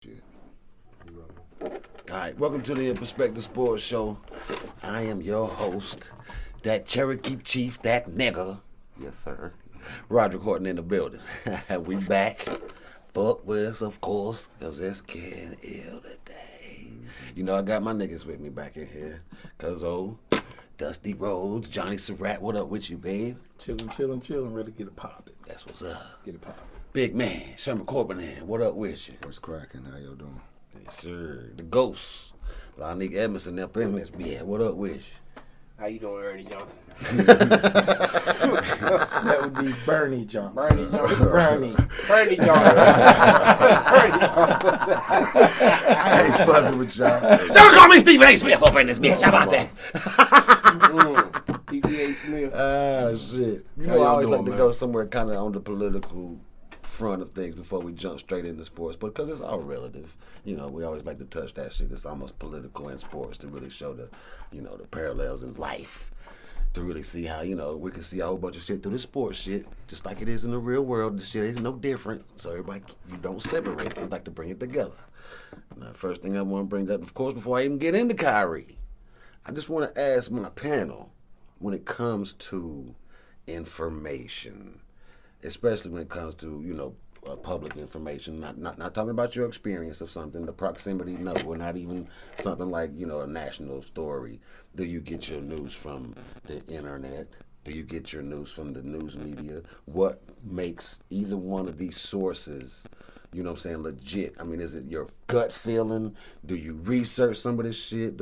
Shit. All right, welcome to the Perspective Sports Show. I am your host, that Cherokee Chief, that nigga. Yes, sir. Roger Horton in the building. We back. Fuck with us, of course, because it's getting ill today. You know, I got my niggas with me back in here. Because, Dusty Rhodes, Johnny Surratt, what up with you, babe? Chillin', ready to get it poppin'. That's what's up. Get it poppin'. Big man, Sherman Corbin, what up with you? What's cracking? How y'all doing? Yes, sir. The Ghost. Lonique Edmondson up in this bitch. What up with you? How you doing, Ernie Johnson? That would be Bernie Johnson. Bernie Johnson. Bernie. Bernie Johnson. Bernie Johnson. I ain't fucking with y'all. Don't call me Stephen A. Smith up in this bitch. How about that? PPA Smith. Ah, shit. You How know, I y'all always doing, like to man? go somewhere kind of on the political front of things before we jump straight into sports, but because it's all relative. You know, we always like to touch that shit. It's almost political in sports to really show the, the parallels in life. To really see how, we can see a whole bunch of shit through the sports shit, just like it is in the real world. The shit is no different. So everybody, you don't separate. We like to bring it together. And the first thing I want to bring up, of course, before I even get into Kyrie, I just want to ask my panel when it comes to information, especially when it comes to, public information, not talking about your experience of something, the proximity, no, we're not even something like, a national story. Do you get your news from the internet? Do you get your news from the news media? What makes either one of these sources, legit? I mean, is it your gut feeling? Do you research some of this shit?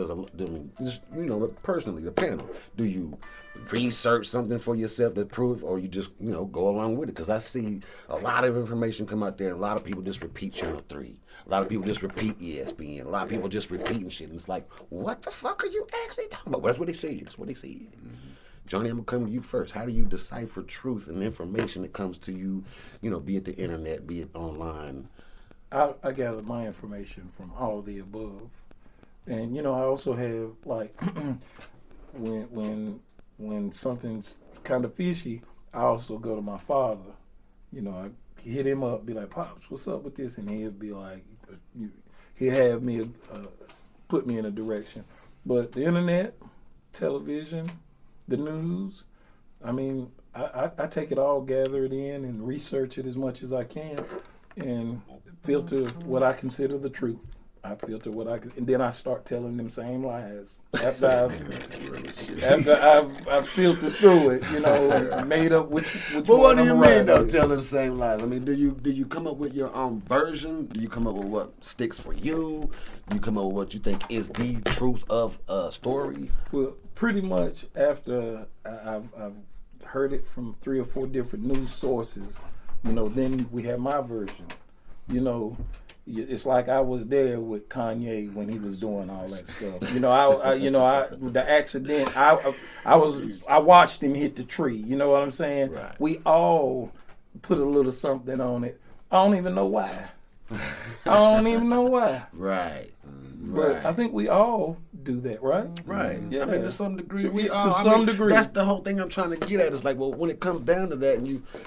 Personally, the panel, do you research something for yourself to prove, or you just, go along with it? Because I see a lot of information come out there, and a lot of people just repeat Channel 3. A lot of people just repeat ESPN. A lot of people just repeating shit, and it's like, what the fuck are you actually talking about? Well, that's what they said. That's what they said. Mm-hmm. Johnny, I'm going to come to you first. How do you decipher truth and information that comes to you, be it the internet, be it online? I gather my information from all of the above. And, I also have, like, when something's kind of fishy, I also go to my father. I hit him up, be like, Pops, what's up with this? And he'll be like, he'll have me, put me in a direction. But the internet, television, the news, I mean, I take it all, gather it in, and research it as much as I can, and filter what I consider the truth. I filter and then I start telling them same lies after I've filtered through it, made up which. But what do you mean though? With. Tell them same lies. I mean, do you come up with your own version? Do you come up with what sticks for you? Do you come up with what you think is the truth of a story? Well, pretty much after I've heard it from 3 or 4 different news sources, then we have my version. It's like I was there with Kanye when he was doing all that stuff. The accident. I watched him hit the tree. You know what I'm saying? Right. We all put a little something on it. I don't even know why. Right. But I think we all do that, right? Right. Yeah. I mean, to some degree, degree. That's the whole thing I'm trying to get at. Is like, well, when it comes down to that,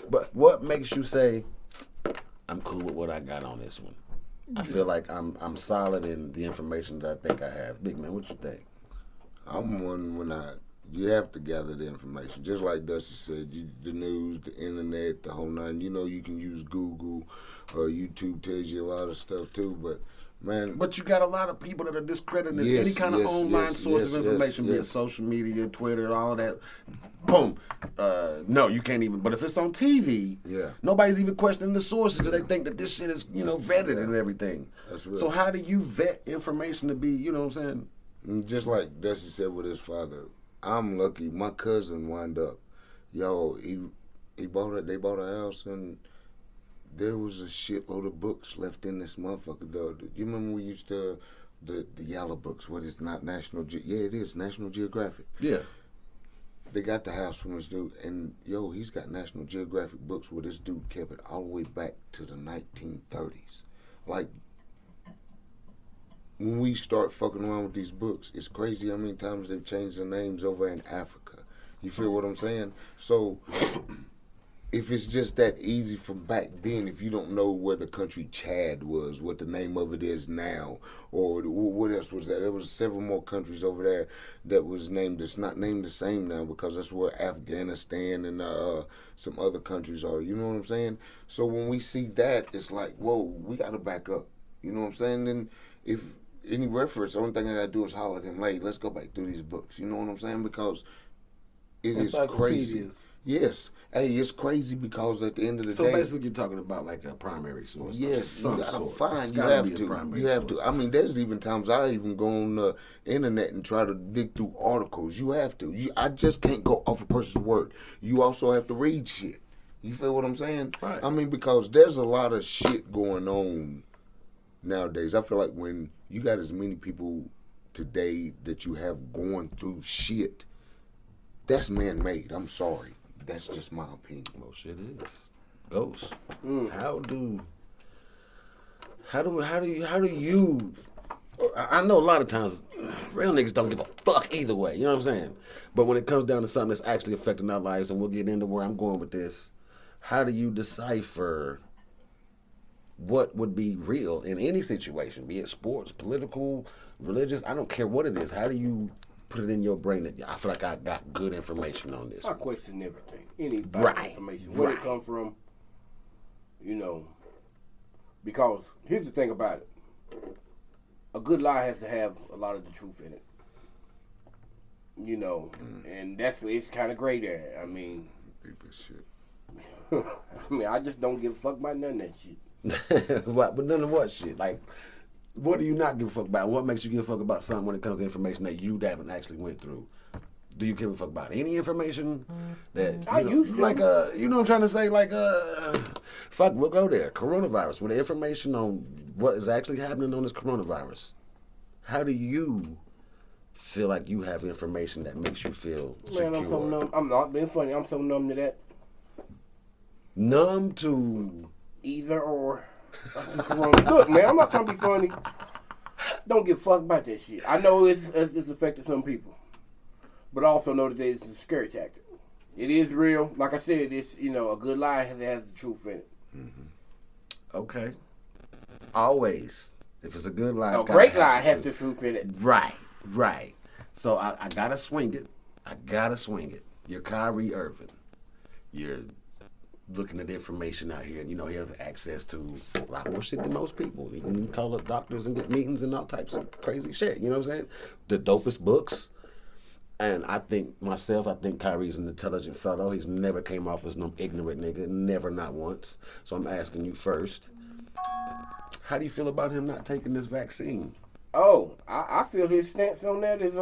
but what makes you say, I'm cool with what I got on this one? I feel like I'm solid in the information that I think I have. Big man, what you think? I'm one you have to gather the information. Just like Dusty said, the news, the internet, the whole nine. You can use Google or YouTube tells you a lot of stuff too, but man. But you got a lot of people that are discrediting any kind of online source of information, be it social media, Twitter, all that. Boom. No, you can't even. But if it's on TV, nobody's even questioning the sources because they think that this shit is, vetted and everything. That's real. So how do you vet information to be, you know what I'm saying? And just like Dusty said with his father, I'm lucky. My cousin wound up, they bought a house and there was a shitload of books left in this motherfucker, though. You remember we used to, the yellow books, what is not National it is National Geographic. Yeah. They got the house from this dude, and he's got National Geographic books where this dude kept it all the way back to the 1930s. Like, when we start fucking around with these books, it's crazy how many times they've changed the names over in Africa. You feel what I'm saying? So, if it's just that easy from back then, if you don't know where the country Chad was, what the name of it is now, or what else was that? There was several more countries over there that was named. It's not named the same now because that's where Afghanistan and some other countries are. You know what I'm saying? So when we see that, it's like, whoa, we got to back up. You know what I'm saying? And if any reference, the only thing I got to do is holler at him, like, let's go back through these books. You know what I'm saying? Because it is crazy. Yes. Hey, it's crazy because at the end of the day. So basically, you're talking about like a primary source. Yes, you gotta find. You have have to. You have to. I mean, there's even times I even go on the internet and try to dig through articles. You have to. I just can't go off a person's word. You also have to read shit. You feel what I'm saying? Right. I mean, because there's a lot of shit going on nowadays. I feel like when you got as many people today that you have going through shit, that's man-made. I'm sorry. That's just my opinion. Well, shit is. Ghost. How do you? I know a lot of times real niggas don't give a fuck either way. You know what I'm saying? But when it comes down to something that's actually affecting our lives, and we'll get into where I'm going with this, how do you decipher what would be real in any situation, be it sports, political, religious? I don't care what it is. How do you put it in your brain that I feel like I got good information on this? I question everything. Any information. Where it come from, you know. Because here's the thing about it. A good lie has to have a lot of the truth in it. You know. And it's kind of great there. I mean. Deep as shit. I mean, I just don't give a fuck about none of that shit. But none of what shit? Like, what do you not give a fuck about? What makes you give a fuck about something when it comes to information that you haven't actually went through? Do you give a fuck about any information that I used to. Like you know what I'm trying to say? Like fuck, we'll go there. Coronavirus. With the information on what is actually happening on this coronavirus, how do you feel like you have information that makes you feel secure? Man, I'm so numb. I'm not being funny. I'm so numb to that. Numb to either or. Look, man, I'm not trying to be funny. Don't give a fuck about that shit. I know it's affected some people, but I also know that it's a scary tactic. It is real. Like I said, it's a good lie has the truth in it. Mm-hmm. Okay. Always, if it's a good lie, a great lie has the truth in it. Right. So I gotta swing it. You're Kyrie Ervin. You're looking at information out here, and he has access to a lot more shit than most people. He can call up doctors and get meetings and all types of crazy shit. You know what I'm saying? The dopest books. And I think Kyrie's an intelligent fellow. He's never came off as no ignorant nigga. Never, not once. So I'm asking you first, how do you feel about him not taking this vaccine? Oh, I feel his stance on that is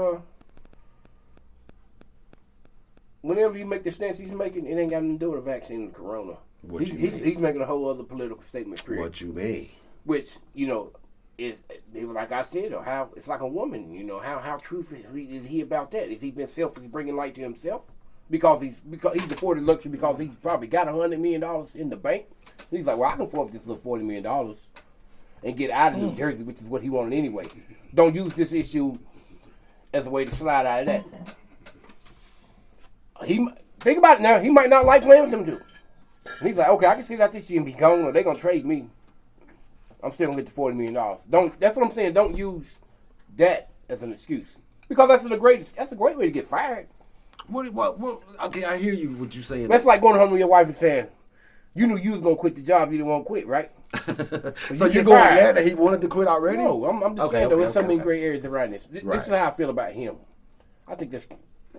whenever you make the stance he's making, it ain't got nothing to do with the vaccine and corona. He's making a whole other political statement. Period. What you mean? Which is like I said, or how it's like a woman. How truthful is he about that? Is he been selfish, bringing light to himself because he's afforded luxury because he's probably got $100 million in the bank? He's like, well, I can afford this little $40 million and get out of New Jersey, which is what he wanted anyway. Don't use this issue as a way to slide out of that. Think about it now. He might not like playing with them dudes. And he's like, okay, I can see that this shit and be gone, or they're gonna trade me. I'm still gonna get the $40 million. That's what I'm saying. Don't use that as an excuse because that's a great way to get fired. What? Okay, I hear you. What you saying? That's like going home to your wife and saying, you knew you was gonna quit the job, you didn't want to quit, right? So you going there that he wanted to quit already? No, I'm just saying there's so many gray areas around this. This is how I feel about him. I think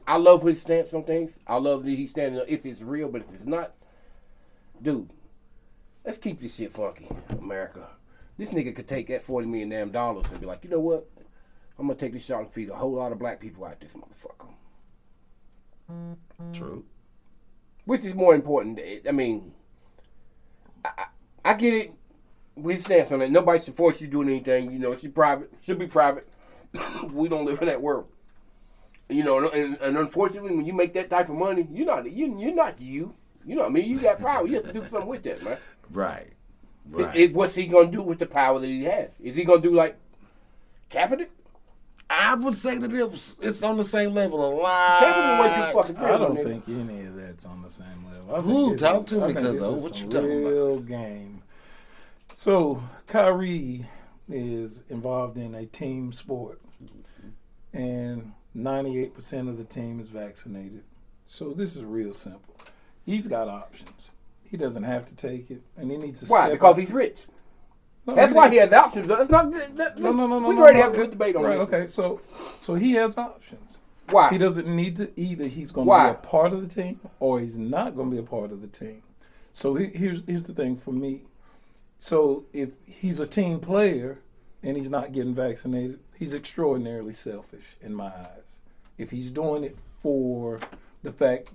I love his stance on things. I love that he's standing up if it's real, but if it's not, dude, let's keep this shit funky, America. This nigga could take that $40 million and be like, you know what? I'm gonna take this shot and feed a whole lot of black people out this motherfucker. True. Which is more important? I mean, I get it. We stance on it. Nobody should force you to do anything. It's private. Should be private. We don't live in that world. And unfortunately, when you make that type of money, you're not you. You know what I mean? You got power. You have to do something with that, man. Right. What's he gonna do with the power that he has? Is he gonna do like Kaepernick? I would say that it's on the same level a lot. Can't be way too fucking I don't nigga. think any of that's on the same level. I Who? think Talk to me, I think because this is what some you talking about? real game. So Kyrie is involved in a team sport, and 98% of the team is vaccinated. So this is real simple. He's got options. He doesn't have to take it, and he needs to. Why? step Because up. he's rich. No, That's why he has options. That's not. No. We already have a good debate on right, this. okay, so he has options. Why? He doesn't need to either. He's going to Why? be a part of the team, or he's not going to be a part of the team. So here's the thing for me. So if he's a team player and he's not getting vaccinated, he's extraordinarily selfish in my eyes. If he's doing it for the fact,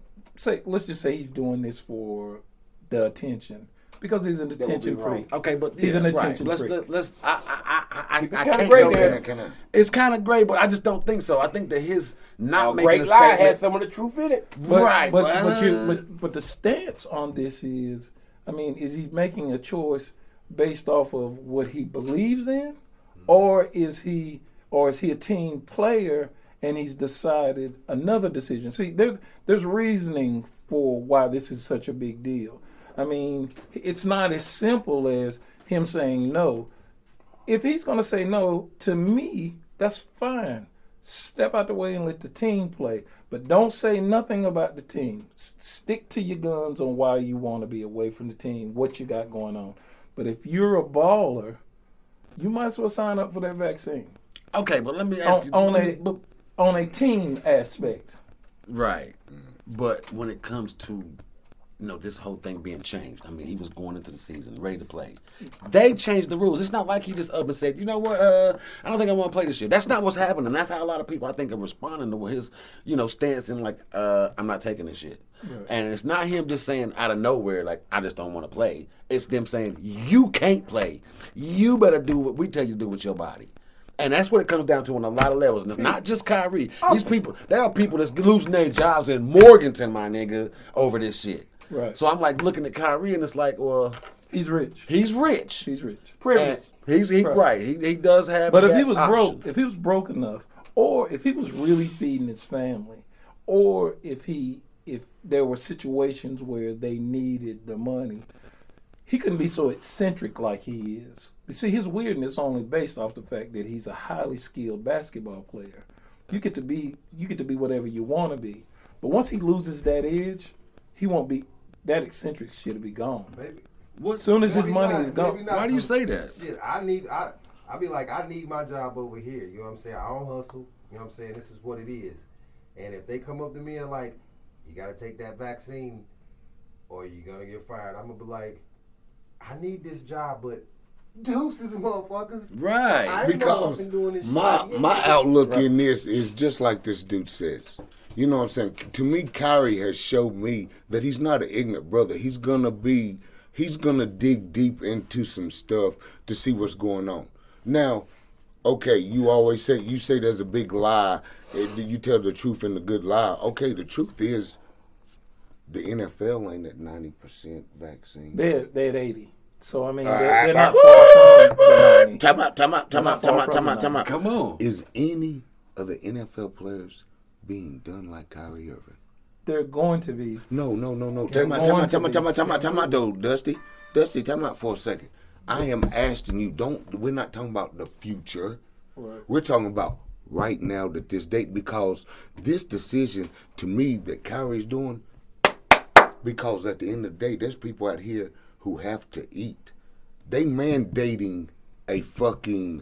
let's just say he's doing this for the attention, because he's an attention freak. Okay, but He's an attention right. freak. Let's. I It's can't kinda great go there. there. It's kind of great, but I just don't think so. I think that his not making Great a Lie statement. has some of the truth in it. But the stance on this is, I mean, is he making a choice based off of what he believes in, or is he a team player and he's decided another decision? See, there's reasoning for why this is such a big deal. I mean, it's not as simple as him saying no. If he's going to say no, to me, that's fine. Step out the way and let the team play. But don't say nothing about the team. Stick to your guns on why you want to be away from the team, what you got going on. But if you're a baller, you might as well sign up for that vaccine. Okay, but let me ask you. On a team aspect. Right. But when it comes to, this whole thing being changed. I mean, he was going into the season ready to play. They changed the rules. It's not like he just up and said, you know what, I don't think I want to play this year. That's not what's happening. That's how a lot of people, I think, are responding to his, stance in like, I'm not taking this shit. Right. And it's not him just saying out of nowhere, like, I just don't want to play. It's them saying, you can't play. You better do what we tell you to do with your body. And that's what it comes down to on a lot of levels. And it's not just Kyrie. These people, there are people that's losing their jobs in Morganton, my nigga, over this shit. Right. So I'm like looking at Kyrie and it's like, well, he's rich. He's rich. He's rich. Privilege. He's right. He does have. But if that he was option. broke, if he was broke enough, or if he was really feeding his family, or if there were situations where they needed the money, he couldn't be so eccentric like he is. You see, his weirdness is only based off the fact that he's a highly skilled basketball player. You get to be whatever you want to be. But once he loses that edge, he won't be. That eccentric shit will be gone. Maybe. As soon as his money is maybe gone. not. Why do you say that? Shit, I be like, I need my job over here. You know what I'm saying? I don't hustle. You know what I'm saying? This is what it is. And if they come up to me and like, you got to take that vaccine or you're going to get fired, I'm going to be like, I need this job, but deuces, motherfuckers. Right. I ain't Because fucking doing this my shit. outlook in this is just like this dude says. You know what I'm saying? To me, Kyrie has showed me that he's not an ignorant brother. He's gonna dig deep into some stuff to see what's going on. Now, okay, you say there's a big lie. You tell the truth and the good lie. Okay, the truth is the NFL ain't at 90% vaccine. They're at 80. So I mean, they're not far from the 90. Time out. Come on. Is any of the NFL players being done like Kyrie Ervin? They're going to be. No. They're Time out, though, Dusty. Dusty, time out for a second. I am asking you, we're not talking about the future. Right. We're talking about right now, that this date, because this decision, to me, that Kyrie's doing, because at the end of the day, there's people out here who have to eat. They mandating a fucking,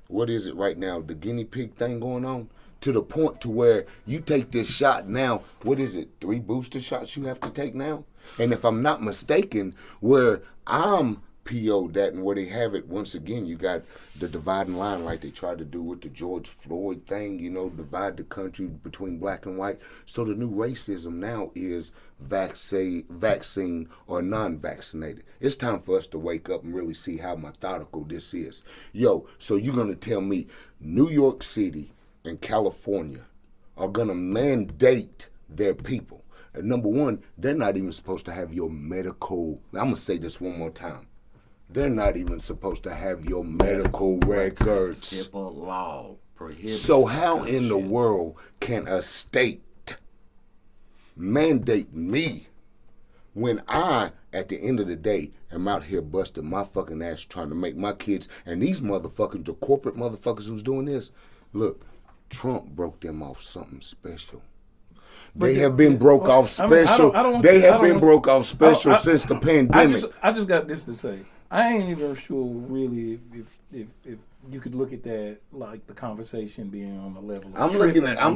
what is it right now, the guinea pig thing going on? To the point to where you take this shot now, what is it, 3 booster shots you have to take now? And if I'm not mistaken, where I'm PO'd that and where they have it, once again, you got the dividing line like they tried to do with the George Floyd thing, divide the country between black and white. So the new racism now is vaccine or non-vaccinated. It's time for us to wake up and really see how methodical this is. So you're going to tell me New York City and California are going to mandate their people. And number one, they're not even supposed to have your medical, I'm going to say this one more time. They're not even supposed to have your medical records. HIPAA law. Prohibits So how that kind in of the shit. world can a state mandate me when I, at the end of the day, am out here busting my fucking ass trying to make my kids and these motherfuckers, the corporate motherfuckers who's doing this, look, Trump broke them off something special. They have been broke off special. They have been broke off special since the pandemic. I just got this to say. I ain't even sure really if you could look at that like the conversation being on the level. Of I'm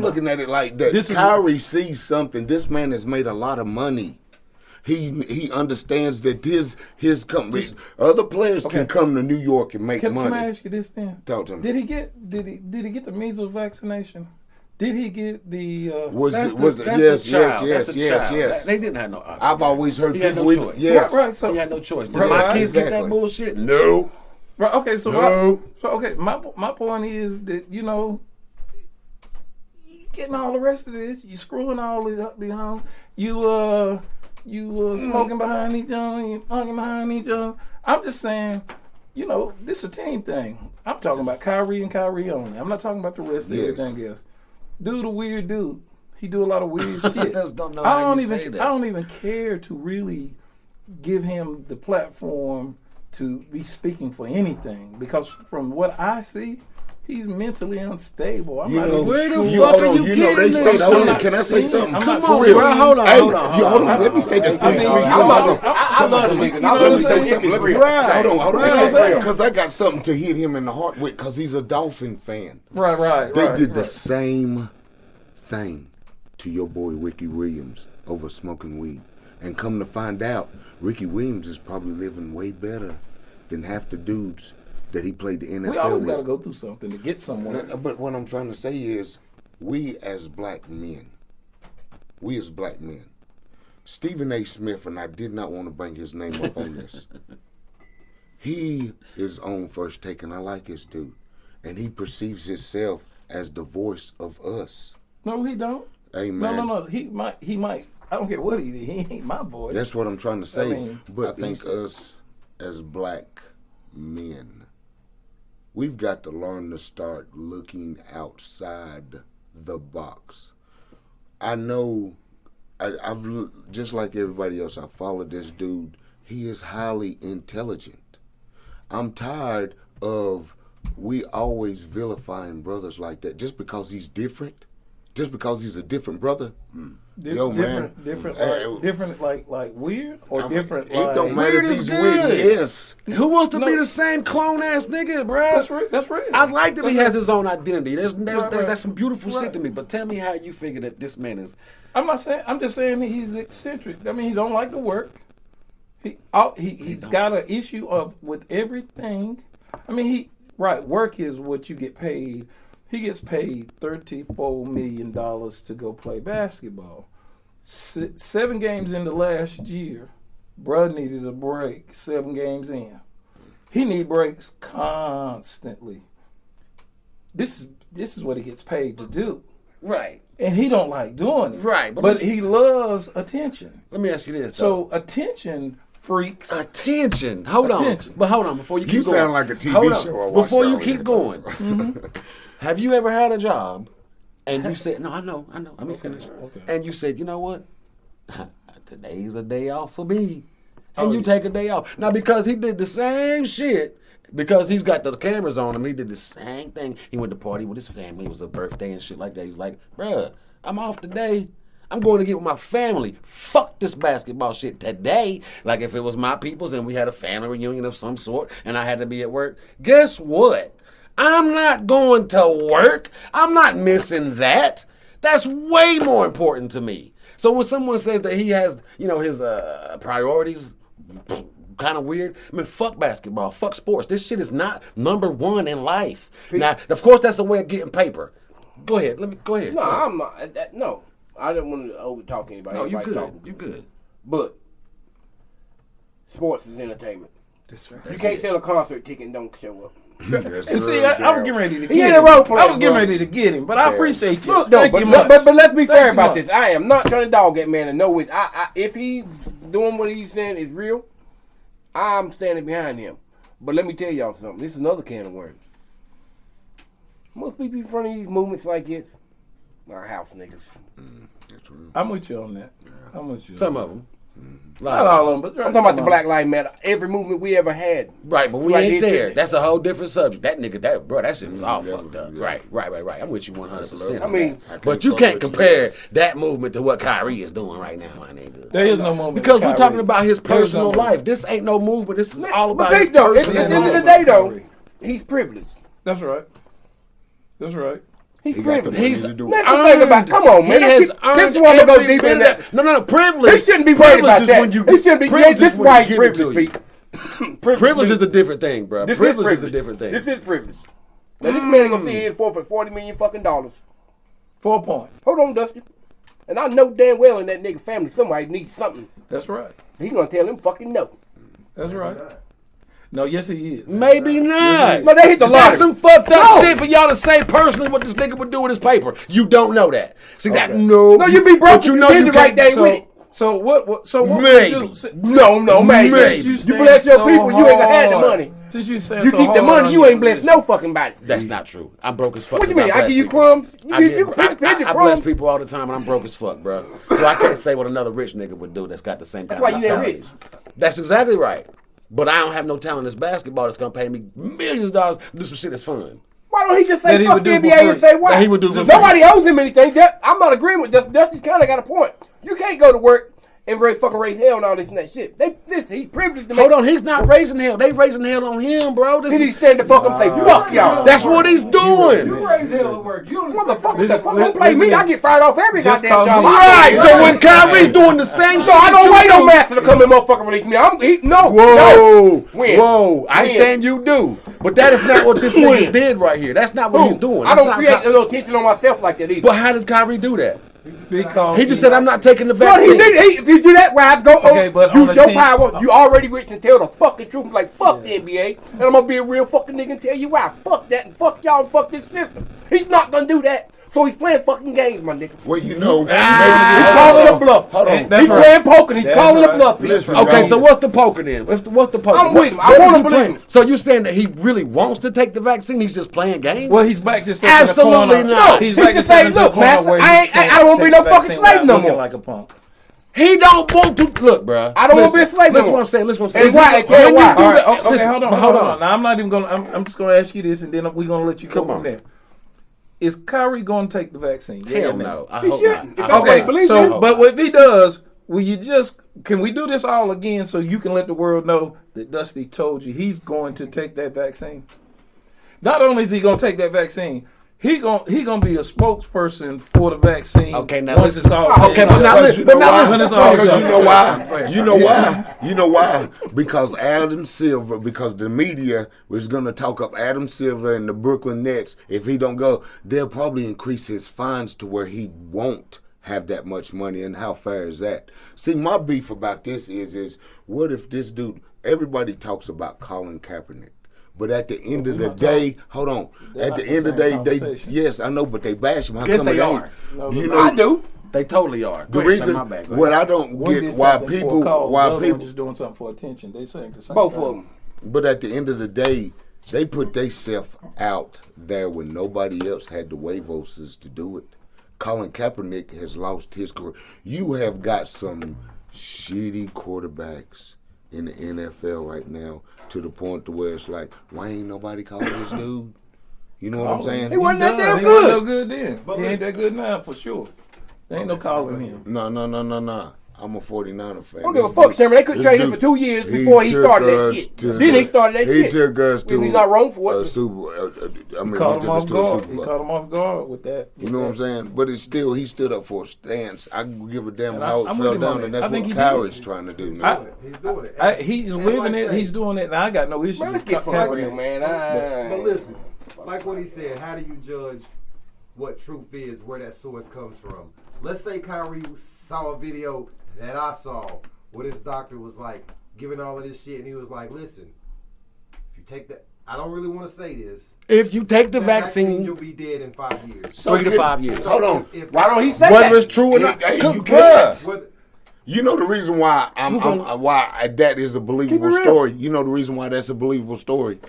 looking at it like that. Kyrie sees something. This man has made a lot of money. He understands that his company, other players can come to New York and make money. Can I ask you this then? Talk to me. Did he get the measles vaccination? Did he get the? Yes. They didn't have no option. I've always heard He had people. no choice. Yes. Right. So He had no choice. Did Right, my kids get that exactly. bullshit? No. right. Okay. So No. my point is that you getting all the rest of this, you screwing all the homes, you smoking behind each other, you hugging behind each other. I'm just saying. This is a team thing. I'm talking about Kyrie and Kyrie only. I'm not talking about the rest of everything else. Dude, a weird dude. He do a lot of weird shit. just don't know I how don't you even. say that. I don't even care to really give him the platform to be speaking for anything because from what I see, he's mentally unstable. I'm not even where the sure. fuck are you they getting say, this? hold I'm on, not can I say seeing something? it. I'm Come not on, seeing bro. it. Hold on, Hey, hold on, hold on. Let me say this. I mean, I love the nigga. You know Let me what say I'm something. Let me, Right. hold on. You know what I'm saying? Because I got something to hit him in the heart with because he's a Dolphin fan. Right. They did the same thing to your boy Ricky Williams over smoking weed. And come to find out, Ricky Williams is probably living way better than half the dudes that he played the NFL We always with. got to go through something to get somewhere. But what I'm trying to say is, we as black men, Stephen A. Smith, and I did not want to bring his name up on this. He is on First Take, and I like his dude. And he perceives himself as the voice of us. No, he don't. Hey, man. No. He might. I don't care what he did. He ain't my voice. That's what I'm trying to say. I mean, but I think us as black men, we've got to learn to start looking outside the box. I know, I've just like everybody else, I followed this dude. He is highly intelligent. I'm tired of we always vilifying brothers like that just because he's different, just because he's a different brother. Different, like weird or different. It don't matter Weird if is he's good. weird. Yes. Who wants to No. be the same clone ass nigga, bro? That's right. I like that he That's has his own identity. That's some beautiful Right. shit to me. But tell me how you figure that this man is. I'm not saying. I'm just saying he's eccentric. I mean, he don't like to work. He's got an issue with everything. I mean, work is what you get paid. He gets paid $34 million to go play basketball. 7 games into last year, bruh needed a break. 7 games in, he need breaks constantly. This is what he gets paid to do. Right. And he don't like doing it. Right, But he loves attention. Let me ask you this. So attention freaks. Attention. Hold Attention. on. But hold on before you keep You going. sound like a TV Hold on. show I watched Before you already. keep going. Have you ever had a job and you said, no, I know. Let me finish. Okay. And you said, you know what? Today's a day off for me. And you take a day off. Now, because he did the same shit, because he's got the cameras on him, he did the same thing. He went to party with his family. It was a birthday and shit like that. He's like, bruh, I'm off today. I'm going to get with my family. Fuck this basketball shit today. Like if it was my people's and we had a family reunion of some sort and I had to be at work, guess what? I'm not going to work. I'm not missing that. That's way more important to me. So when someone says that he has, his priorities kind of weird, I mean, fuck basketball, fuck sports. This shit is not number one in life. Now, of course, that's a way of getting paper. Go ahead. Go ahead. No, I'm not. No, I didn't want to over talk anybody. No, you Everybody's good. talking. You good. But sports is entertainment. That's right. You can't sell a concert ticket and don't show up. And see, I was getting ready to get ain't him. a role player, I was getting bro. ready to get him, but I appreciate you. Look, no, Thank but, you much. but let's be Thank fair you about much. this. I am not trying to dog that man and know it. If he's doing what he's saying is real, I'm standing behind him. But let me tell y'all something. This is another can of worms. Most people in front of these movements like this are house niggas. That's real. I'm with you on that. I'm with you. Some of them. Not all of them, but I'm talking about the Black Lives Matter. Every movement we ever had. Right, but we Like ain't this there. shit. That's a whole different subject. That nigga, that shit was all Yeah, fucked up. yeah. Right. I'm with you 100%. I mean, but you can't compare that movement to what Kyrie is doing right now, my nigga. There is no moment. Because with we're Kyrie. talking about his There is no personal moment. life. This ain't no movement. This is all but about his they don't. At personal the end of the life. day, though, Kyrie. he's privileged. That's right. That's right. He's He got the privileged. money He's to do That's it. the thing about. Come on, man. He has This earned one to go every deep bit in of that. No, privilege. He shouldn't be worried about Privilege is that. when you- He shouldn't be. Yeah, privilege this is when they white give it to privilege. you. Privilege is a different thing, bro. This Privilege is a privilege. different thing. This is privilege. Now this man gonna sit here and forfeit $40 million fucking dollars. 4 points. Hold on, Dusty. And I know damn well in that nigga family somebody needs something. That's right. He gonna tell him fucking no. That's right. No, yes, he is. Maybe not. No, they hit the That's lottery. some fucked up No. shit for y'all to say personally what this nigga would do with his paper. You don't know that. See that? Okay. No. No, you be broke. But you if know did you the right can't- thing with it. So what? So what? Maybe. Would you do? No, man. Maybe. You stand bless your so people, you ain't gonna have the hard. money. Since you stand You so keep the hard money, on you your ain't blessed position. no fucking body. That's not true. I'm broke as fuck. What you 'cause mean? I bless give you people. crumbs. I You bless crumbs. people all the time, and I'm broke as fuck, bro. So I can't say what another rich nigga would do that's got the same kind That's of why you ain't talent. rich. That's exactly right. But I don't have no talent as basketball that's gonna pay me millions of dollars to do some shit that's fun. Why don't he just That say he fuck would the do for NBA and free. say why? That he would do for free. Nobody owes him anything. I'm not agreeing with Dusty. Dusty's kind of got a point. You can't go to work and fucking raise hell and all this and that shit. He's privileged to make. Hold on, he's not raising hell. They raising hell on him, bro. This He need to is, stand the fuck up and say fuck y'all. that's what he's You doing. raise hell at work. You don't Motherfucker, Listen, the fuck don't play listen, me. I get fired off every just goddamn cause job. he- Right. So when Kyrie's doing the same shit, No, I don't that wait you no do- master to come and motherfucking release me. No. Whoa, When? whoa! I ain't When? saying you do, but that is not what this nigga did right here. That's not what he's doing. I That's don't not create Ky- no tension on myself like that either. But how did Kyrie do that? Because He just said, "I'm not taking the Well, vaccine." if you do that, Rise, go Okay, but on use the your team- power. You already rich and tell the fucking truth. Like, fuck the NBA. And I'm going to be a real fucking nigga and tell you why. Fuck that and fuck y'all and fuck this system. He's not going to do that. So he's playing fucking games, my nigga. Well, you know, He's maybe- calling hold a bluff. Hold on. That's He's right. playing poker. He's That's calling a right. bluff. People. Listen, Okay, y'all. so what's the poker then? What's the poker? I'm with him. I What want is to he believe playing? him. So you saying that he really wants to take the vaccine? He's just playing games? well, he's back to Absolutely in the corner. not. He's He back should to say, sitting in the "Look, corner master, where he I don't can't wanna be take no the fucking vaccine slave without no looking more." like a punk. He don't want to look, bro. I don't wanna be a slave no Listen more. what I'm saying. Listen what I'm And saying. why? Listen, Tell when you why. do All right, that- okay, listen, hold on. Now, I'm not even gonna. I'm just gonna ask you this, and then we're gonna let you go Come from on. there. Is Kyrie gonna take the vaccine? Yeah or Hell nay? no. I He hope shouldn't. not. If I that's hope what he not. believes So, in. but if he does, will you can we do this all again so you can let the world know that Dusty told you he's going to take that vaccine? Not only is he going to take that vaccine, he gonna be a spokesperson for the vaccine. Okay, now once listen. it's all said Okay, and but done. now listen. But now When it's listen. all Because done. you know why? Go ahead. You know why? You know why? Because Adam Silver, because the media was going to talk up Adam Silver and the Brooklyn Nets. If he don't go, they'll probably increase his fines to where he won't have that much money. And how fair is that? See, my beef about this is what if this dude, everybody talks about Colin Kaepernick. But at the end of the day, hold on. They're At not the the end of the same day, conversation. yes, I know, but they bash him. How Yes, come they it ain't? are. You know, I do. They totally are. the Go ahead, say reason my bad, go what ahead. I don't One get did why something for a people cause, the why other one people just doing something for attention. They saying the same Both thing. of them. but at the end of the day, they put themselves out there when nobody else had the huevos to do it. Colin Kaepernick has lost his career. You have got some shitty quarterbacks in the NFL right now to the point to where it's like, why ain't nobody calling this dude? You know what I'm saying? He wasn't that damn He wasn't no good. good then. He ain't that good now for sure. There ain't no calling him. No. I'm a 49er fan. I don't give a fuck, Sherman. They couldn't This trade him dude, for 2 years before he started that us shit. to- Then he started that shit. He took us to He's not wrong for a it. Super. I mean, Caught he him took us off to a guard. Super He Bowl. caught him off guard with that. You know what I'm saying? But it's still, he stood up for a stance. I can give a damn And how it I'm with fell him on down, that. and I that's think what he did. Kyrie's trying to do now. He's doing it. He's And living like it. say- He's doing it. And I got no issue Man, let's with get for real, Kaepernick. man. But listen, like what he said, how do you judge what truth is, where that source comes from? Let's say Kyrie saw a video that I saw where this doctor was like giving all of this shit, and he was like, listen, if you take that, I don't really want to say this. If you take the That vaccine, you'll be dead in 5 years. 3 to 5 years. Hold on. If- Why don't he say Whether that? it's true or not, Hey, Good you bruh. can't. Whether- You know the reason why gonna- why that is a believable Keep it real. story. You know the reason why that's a believable story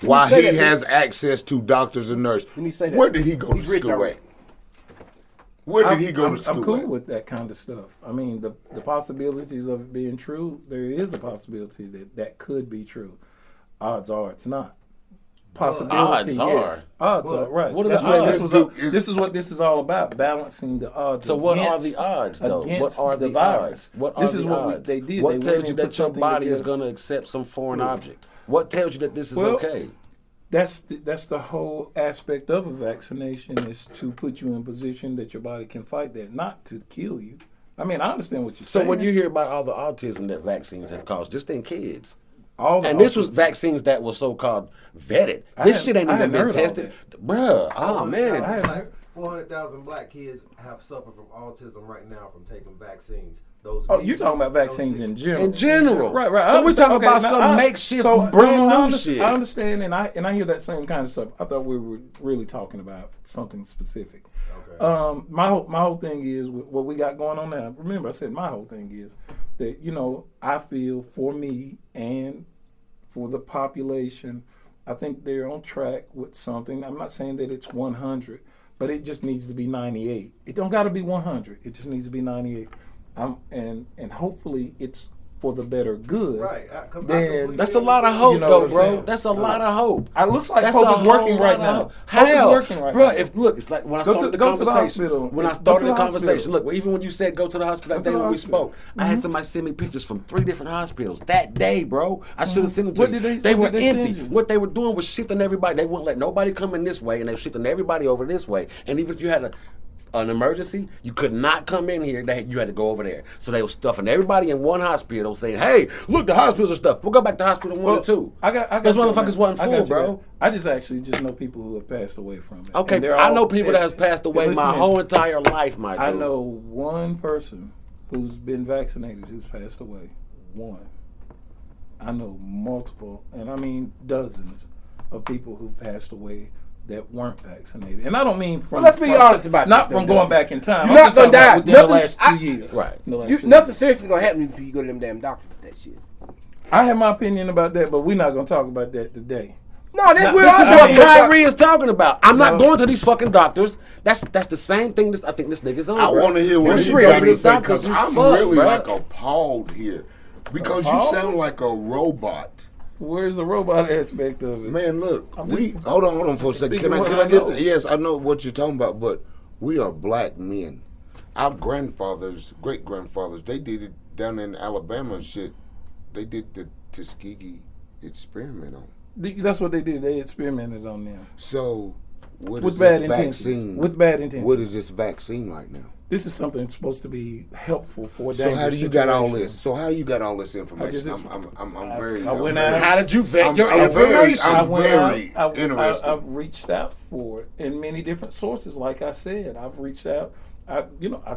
Why say he that, has access to doctors and nurses. Let me say that. Where did he go He's to rich school already. at? Where did he go I'm to school cool at? with that kind of stuff. I mean, the possibilities of it being true, there is a possibility that could be true. Odds are it's not. Possibility, odds are. yes. Odds are, right. What are That's the what odds? this is what this is all about, balancing the odds. So what are against- the odds, though? against What are the the virus. odds? What are This the is what odds? they did. What They tells went you and that put your something body is together. going to accept some foreign object? What tells you that this is Well, okay? That's the whole aspect of a vaccination is to put you in a position that your body can fight that, not to kill you. I mean, I understand what you're So saying. when you hear about all the autism that vaccines have caused, just in kids, all the and this was autism- vaccines that were so-called vetted. I This hadn't- shit ain't I even hadn't been heard all tested, bruh. Oh man, Like 400,000 black kids have suffered from autism right now from taking vaccines. Those Oh, you're talking measles, about those vaccines things. in general. in general, Right. So I we're understand- talking about now, some makeshift, so, brand I new shit. I understand, and I hear that same kind of stuff. I thought we were really talking about something specific. Okay. My whole thing is what we got going on now. Remember, I said my whole thing is that I feel for me and for the population, I think they're on track with something. I'm not saying that it's 100, but it just needs to be 98. It don't got to be 100. It just needs to be 98. And hopefully it's for the better good. Right. Then That's a lot of hope, You know though, what I'm bro. saying? That's a lot of hope. It looks like That's hope a is working whole right lot of now. hope. Hope is How? working right Bro, now. look, it's like when I Go to- started the go to the conversation. hospital. When I Go to started the the conversation, hospital. look, even when you said go to the hospital that Go to day the when we hospital. spoke, I had somebody send me pictures from 3 different hospitals that day, bro. I should have sent them to What you. did They what were did they send empty. you? What they were doing was shifting everybody. They wouldn't let nobody come in this way, and they were shifting everybody over this way. And even if you had an emergency, you could not come in here. You had to go over there. So they were stuffing everybody in one hospital, saying, "Hey, look, the hospitals are stuffed. We'll go back to hospital 1 and 2." I got Those you on motherfuckers that. wasn't I got full, you bro. there. I just actually know people who have passed away from it. Okay, And they're I all- know people that has passed away listen my to whole this. entire life, my dude. I know one person who's been vaccinated who's passed away. One. I know multiple, and I mean dozens of people who passed away that weren't vaccinated. And I don't mean from Well, let's be honest about not this, from though. going back in time. You're I'm not just gonna talking about die. within Nothing- the last 2 I- years. Right. In the last 2 Nothing years. serious is gonna happen if you go to them damn doctors with that shit. I have my opinion about that, but we're not going to talk about that today. No, this, Now, we're this all is That's what talking about. Kyrie is talking about. I'm not No. going to these fucking doctors. That's the same thing. I think this nigga's on. I bro. want to hear what You're he's real got to big say doctors, because you I'm fuck, really bro. like appalled here because you Appalled? sound like a robot. Where's the robot aspect of it? Man, look, I'm we just- hold on for a second. speaking Can what I I know. get? Yes, I know what you're talking about, but we are black men. Our grandfathers, great grandfathers, they did it down in Alabama and shit. They did the Tuskegee experiment on. That's what they did. They experimented on them So, what with is bad this intentions. vaccine? With bad intentions. What is this vaccine like now? This is something that's supposed to be helpful for a So how do dangerous you got all situation. this? So how you got all this information? just- I'm very. I went I'm out- very- How did you vet I'm- your I'm very- information? I'm I went very out. interested. I've reached out for it in many different sources. Like I said, I've reached out. I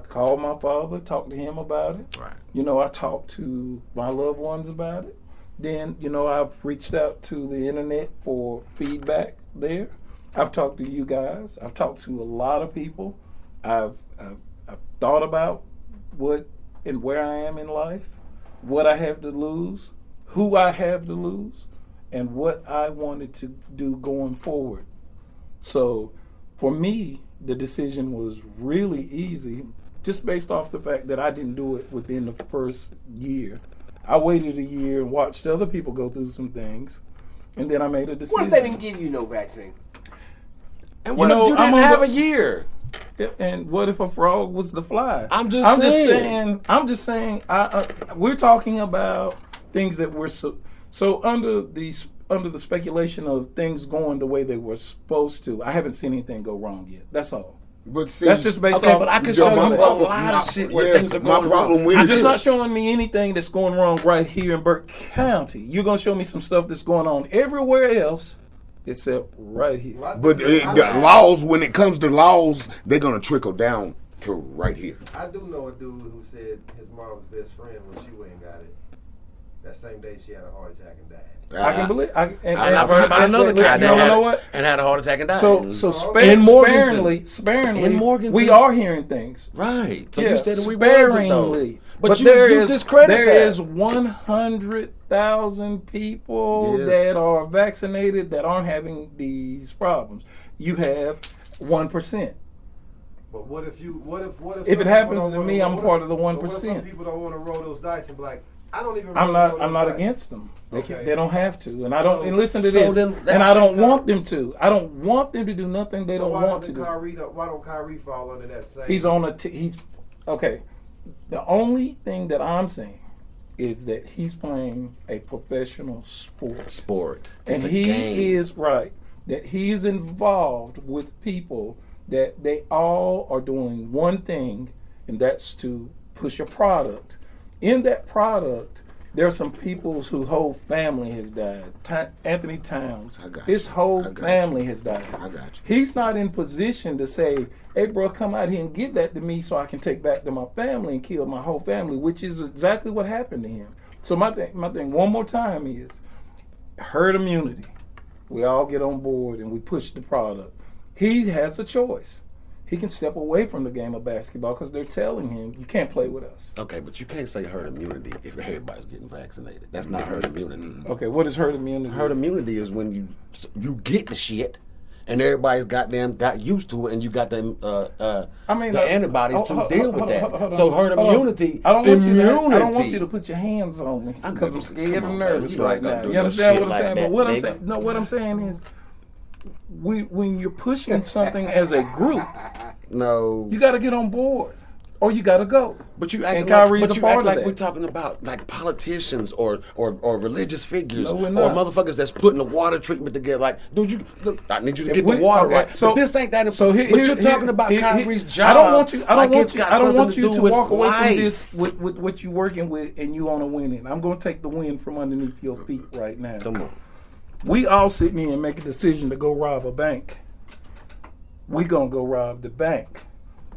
called my father, talked to him about it. Right. I talked to my loved ones about it. Then, I've reached out to the internet for feedback there. I've talked to you guys. I've talked to a lot of people. I've thought about what and where I am in life, what I have to lose, who I have to lose, and what I wanted to do going forward. So for me, the decision was really easy, just based off the fact that I didn't do it within the first year. I waited a year and watched other people go through some things, and then I made a decision. What if they didn't give you no vaccine? And what You know, if you I'm didn't on have the- a year? And what if a frog was the fly? I'm just saying. I'm just saying. We're talking about things that were so under the speculation of things going the way they were supposed to. I haven't seen anything go wrong yet. That's all. But see, That's just based Okay, off. but I can Yo, show my you a problem- lot of shit where yes, things are my going problem wrong. with You're it just is- not showing me anything that's going wrong right here in Burke County. You're gonna show me some stuff that's going on everywhere else except right here. But the laws, when it comes to laws, they're gonna trickle down to right here. I do know a dude who said his mom's best friend when she went and got it. That same day she had a heart attack and died. I can believe. And I've heard about another guy that you know had, what? and had a heart attack and died. So In Morganton. sparingly, In Morganton. we are hearing things. Right. So Yeah, you said that we wasn't, though. sparingly. But you there you is discredit there that. is 100 100,000 people Yes. that are vaccinated that aren't having these problems. You have 1%. But what if If some it happens people don't to wanna me, roll- I'm what part if- of the but what if 1%. Some people don't want to roll those dice and be like, I don't even. I'm really not. roll I'm those not dice. against them. Okay. They don't have to, and I don't. So- And listen to so this. then let's And I don't take that. want them to. I don't want them to do nothing they So don't why want to doesn't do. Why don't Kyrie fall under that same? He's on a. He's okay. The only thing that I'm saying is that he's playing a professional sport, Sport. and It's a he game. is right that he is involved with people that they all are doing one thing, and that's to push a product. In that product, there are some people whose whole family has died. Anthony Towns, I got his you. whole I got family you. has died. I got you. He's not in position to say, "Hey, bro, come out here and give that to me so I can take back to my family and kill my whole family," which is exactly what happened to him. So my thing, one more time is herd immunity. We all get on board and we push the product. He has a choice. He can step away from the game of basketball because they're telling him you can't play with us. Okay, but you can't say herd immunity if everybody's getting vaccinated. That's not herd immunity. Okay, what is herd immunity? Herd immunity is when you get the shit, and everybody's got used to it, and you got them the antibodies to deal with that. So herd immunity. I don't want you to put your hands on me because I'm scared and nervous you right ain't gonna now. do You no understand shit what I'm saying? like But what that, I'm saying, no, what I'm saying is, when you're pushing something as a group, No. you got to get on board, or you got to go. But you and act Kyrie's like, a part of like that. we're talking about like politicians or religious figures No, we're or not. motherfuckers that's putting the water treatment together. Like, dude, I need you to If get we- the water okay, right. so- But this ain't that. So but you're talking about Kyrie's job. I don't want you. I don't like want it's you. got I don't something want you do to with walk away life. from this with what you're working with, and you on a winning. I'm going to take the win from underneath your feet right now. Come on. We all sitting here and make a decision to go rob a bank. We gonna go rob the bank.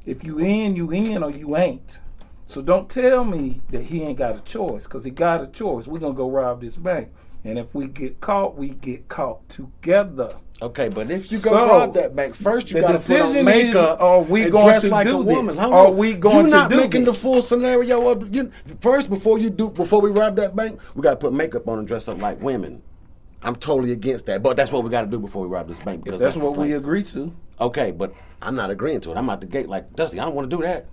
If you in, or you ain't. So don't tell me that he ain't got a choice, because he got a choice. We're gonna go rob this bank. And if we get caught, we get caught together. Okay, but if you go So, rob that bank first, you the got to put on decision makeup. is, are we and going dress to like do a woman. this? Hold Are on. we going You're not to do making this? the full scenario of first before we rob that bank. We got to put makeup on and dress up like women. I'm totally against that, but that's what we got to do before we rob this bank. If Because that's the what we plan. agree to. Okay, but I'm not agreeing to it. I'm out the gate like Dusty. I don't want to do that.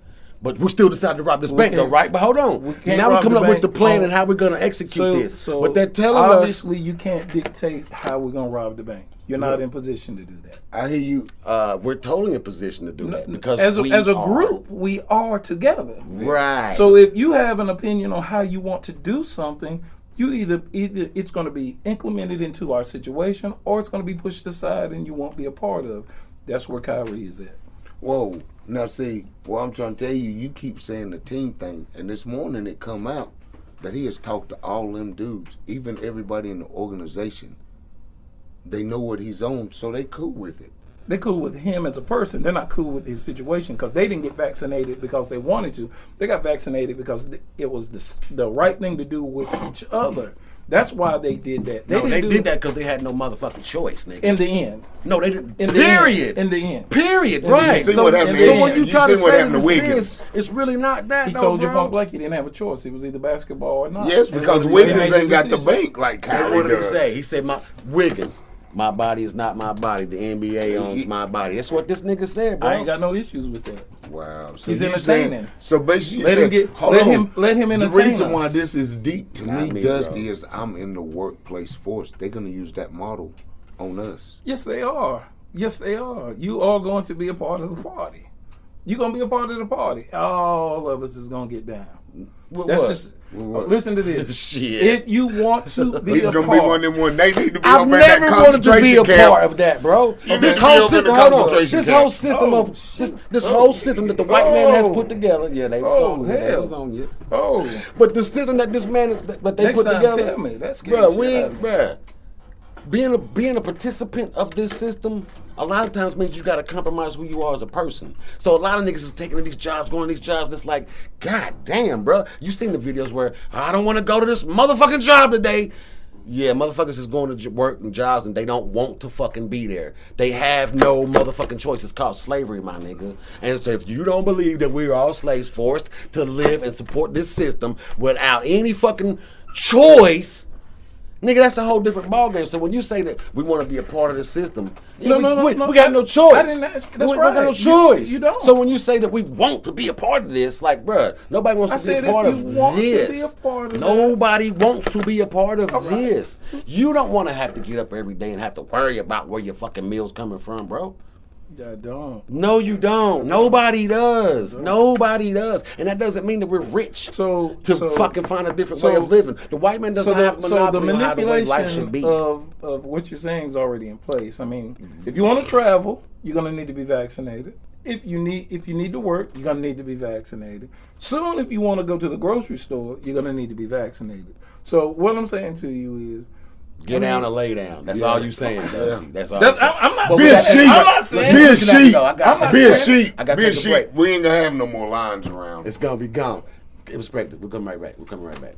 But we still decided to rob this bank, though, can't- right? But hold on. we can't Now we're rob coming the up with the bank plan on- and how we're going to execute this. But they're telling us. obviously you can't dictate how we're gonna rob the bank. You're not in position to do that. I hear you. We're totally in position to do that because as a are. group, we are together. Right. So if you have an opinion on how you want to do something, you either it's going to be implemented into our situation, or it's going to be pushed aside and you won't be a part of. That's where Kyrie is at. Whoa. Now see, what I'm trying to tell you, you keep saying the team thing, and this morning it come out that he has talked to all them dudes, even everybody in the organization. They know what he's on, so they cool with it. They're cool with him as a person. They're not cool with his situation because they didn't get vaccinated because they wanted to. They got vaccinated because it was the right thing to do with each other. That's why they did that. They didn't do did that because they had no motherfucking choice, nigga. in the end. No, they didn't. In the Period. end. In the end. Period. In the Right. end. You see what happened so to when him. you You try see to what say happened to this, Wiggins. it's really not that. He though, told you, bro. Punk Blake, he didn't have a choice. It was either basketball or not. Yes, And because he Wiggins made the ain't got the decision. bank like And Kyrie what did he does. say? He said, Wiggins, my body is not my body. The NBA owns my body. That's what this nigga said, bro. I ain't got no issues with that. Wow. So He's you entertaining. saying- So basically, Let you him said- get. hold Let on. him. Let him The entertain reason why us. this is deep to Not me, me, Dusty, bro. is I'm in the workplace force. They're gonna use that model on us. Yes, they are. Yes, they are. You are going to be a part of the party. You're going to be a part of the party. All of us is going to get down. That's what? just. What? Listen to this. Shit. If you want to be He's a gonna part, be one of them one. They need to be I've up in that never wanted to be a concentration camp. part of that, bro. You This been whole killed in system, the hold on. concentration This camp. whole system Oh, of this whole system that the white man has put together. Yeah, they was Oh, on you. They hell. was on you. oh, But the system that this man that they next put time together, tell me. That's scary bro. shit out of me. Bruh, being a participant of this system, a lot of times means you got to compromise who you are as a person. So a lot of niggas is taking these jobs, going to these jobs. And it's like, God damn, bro. You seen the videos where I don't want to go to this motherfucking job today. Yeah, motherfuckers is going to work and jobs and they don't want to fucking be there. They have no motherfucking choice. It's called slavery, my nigga. And so if you don't believe that we're all slaves forced to live and support this system without any fucking choice, Nigga, that's a whole different ballgame. So when you say that we want to be a part of the system, No, we no. got no choice. I didn't ask. That's we right. got no choice. You don't. So when you say that we want to be a part of this, like, bruh, nobody wants to be a part of this. Nobody wants to be a part of this. You don't want to have to get up every day and have to worry about where your fucking meal's coming from, bro. I don't. No, you don't. Nobody does. Nobody does. And that doesn't mean that we're rich So fucking find a different way of living. The white man doesn't have monopoly on how the way life should be. of what you're saying is already in place. I mean, if you want to travel, you're gonna need to be vaccinated. If you need to work, you're gonna need to be vaccinated. Soon, if you want to go to the grocery store, you're gonna need to be vaccinated. So what I'm saying to you is, Get down and lay down. That's all you saying, Dusty. That's all. I'm not Be a sheep. I'm not saying. Be a sheep. Be a saying- sheep. I gotta Be a take a sheep. break. We ain't gonna have no more lines around. It's gonna be gone. It was expected. We'll come right back.